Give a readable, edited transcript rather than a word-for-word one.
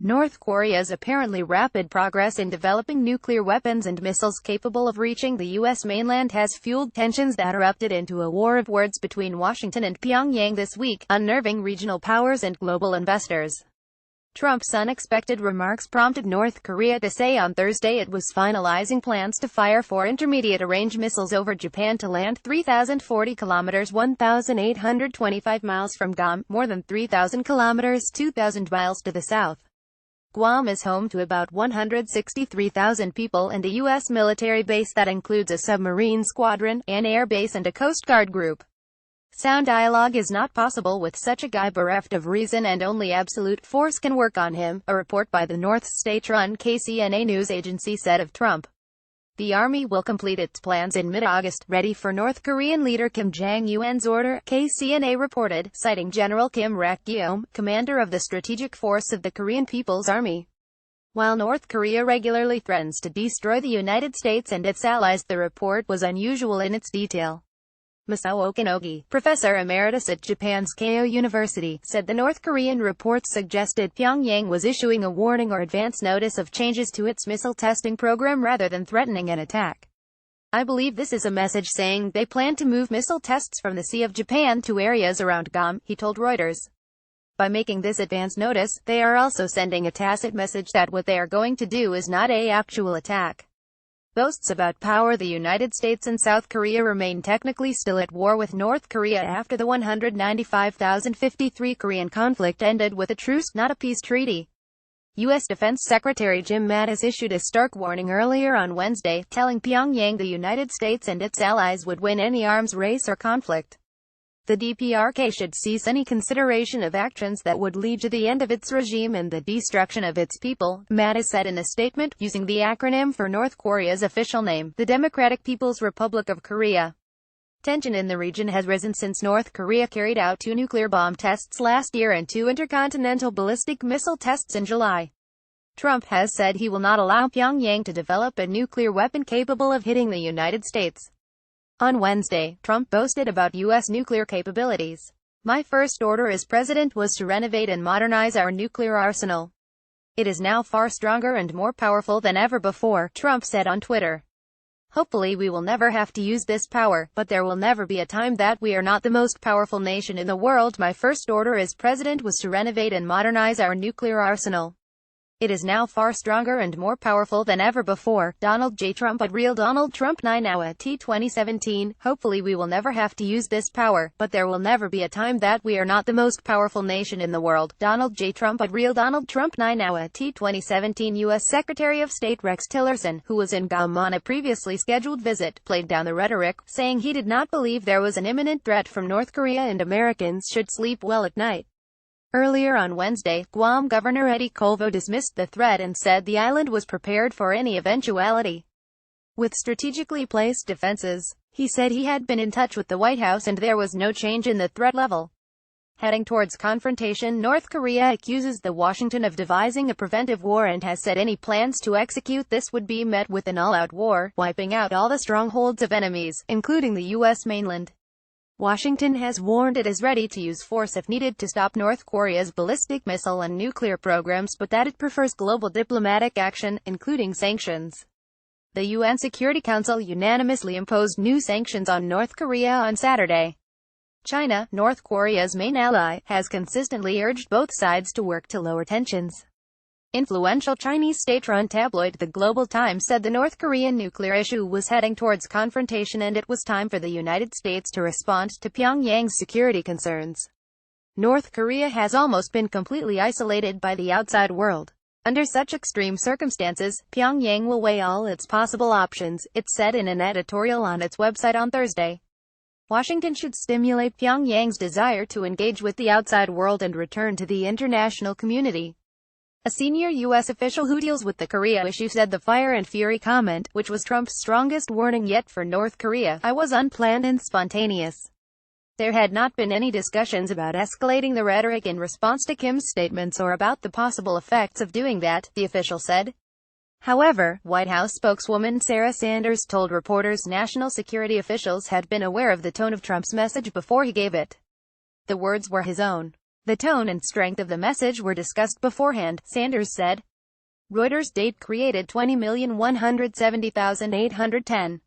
North Korea's apparently rapid progress in developing nuclear weapons and missiles capable of reaching the U.S. mainland has fueled tensions that erupted into a war of words between Washington and Pyongyang this week, unnerving regional powers and global investors. Trump's unexpected remarks prompted North Korea to say on Thursday it was finalizing plans to fire 4 intermediate-range missiles over Japan to land 3,040 kilometers 1,825 miles from Guam, more than 3,000 kilometers 2,000 miles to the south. Guam is home to about 163,000 people and a U.S. military base that includes a submarine squadron, an air base and a Coast Guard group. Sound dialogue is not possible with such a guy bereft of reason, and only absolute force can work on him, a report by the North state-run KCNA news agency said of Trump. The army will complete its plans in mid-August, ready for North Korean leader Kim Jong-un's order, KCNA reported, citing General Kim Rak-yeom, commander of the strategic force of the Korean People's Army. While North Korea regularly threatens to destroy the United States and its allies, the report was unusual in its detail. Masao Okinogi, professor emeritus at Japan's Keio University, said the North Korean reports suggested Pyongyang was issuing a warning or advance notice of changes to its missile testing program rather than threatening an attack. I believe this is a message saying they plan to move missile tests from the Sea of Japan to areas around Guam, he told Reuters. By making this advance notice, they are also sending a tacit message that what they are going to do is not an actual attack. Boasts about power. The United States and South Korea remain technically still at war with North Korea after the 195,053 Korean conflict ended with a truce, not a peace treaty. U.S. Defense Secretary Jim Mattis issued a stark warning earlier on Wednesday, telling Pyongyang the United States and its allies would win any arms race or conflict. The DPRK should cease any consideration of actions that would lead to the end of its regime and the destruction of its people, Mattis said in a statement, using the acronym for North Korea's official name, the Democratic People's Republic of Korea. Tension in the region has risen since North Korea carried out 2 nuclear bomb tests last year and 2 intercontinental ballistic missile tests in July. Trump has said he will not allow Pyongyang to develop a nuclear weapon capable of hitting the United States. On Wednesday, Trump boasted about U.S. nuclear capabilities. My first order as president was to renovate and modernize our nuclear arsenal. It is now far stronger and more powerful than ever before, Trump said on Twitter. Hopefully we will never have to use this power, but there will never be a time that we are not the most powerful nation in the world. My first order as president was to renovate and modernize our nuclear arsenal. It is now far stronger and more powerful than ever before. Donald J. Trump at Real Donald Trump 9 now at T 2017. Hopefully we will never have to use this power, but there will never be a time that we are not the most powerful nation in the world. Donald J. Trump at Real Donald Trump 9 now at T 2017. U.S. Secretary of State Rex Tillerson, who was in Guam on a previously scheduled visit, played down the rhetoric, saying he did not believe there was an imminent threat from North Korea and Americans should sleep well at night. Earlier on Wednesday, Guam Governor Eddie Colvo dismissed the threat and said the island was prepared for any eventuality. With strategically placed defenses, he said he had been in touch with the White House and there was no change in the threat level. Heading towards confrontation, North Korea accuses the Washington of devising a preventive war and has said any plans to execute this would be met with an all-out war, wiping out all the strongholds of enemies, including the U.S. mainland. Washington has warned it is ready to use force if needed to stop North Korea's ballistic missile and nuclear programs, but that it prefers global diplomatic action, including sanctions. The UN Security Council unanimously imposed new sanctions on North Korea on Saturday. China, North Korea's main ally, has consistently urged both sides to work to lower tensions. Influential Chinese state-run tabloid The Global Times said the North Korean nuclear issue was heading towards confrontation and it was time for the United States to respond to Pyongyang's security concerns. North Korea has almost been completely isolated by the outside world. Under such extreme circumstances, Pyongyang will weigh all its possible options, it said in an editorial on its website on Thursday. Washington should stimulate Pyongyang's desire to engage with the outside world and return to the international community. A senior U.S. official who deals with the Korea issue said the fire and fury comment, which was Trump's strongest warning yet for North Korea, was unplanned and spontaneous. There had not been any discussions about escalating the rhetoric in response to Kim's statements or about the possible effects of doing that, the official said. However, White House spokeswoman Sarah Sanders told reporters national security officials had been aware of the tone of Trump's message before he gave it. The words were his own. The tone and strength of the message were discussed beforehand, Sanders said. Reuters date created 20,170,810.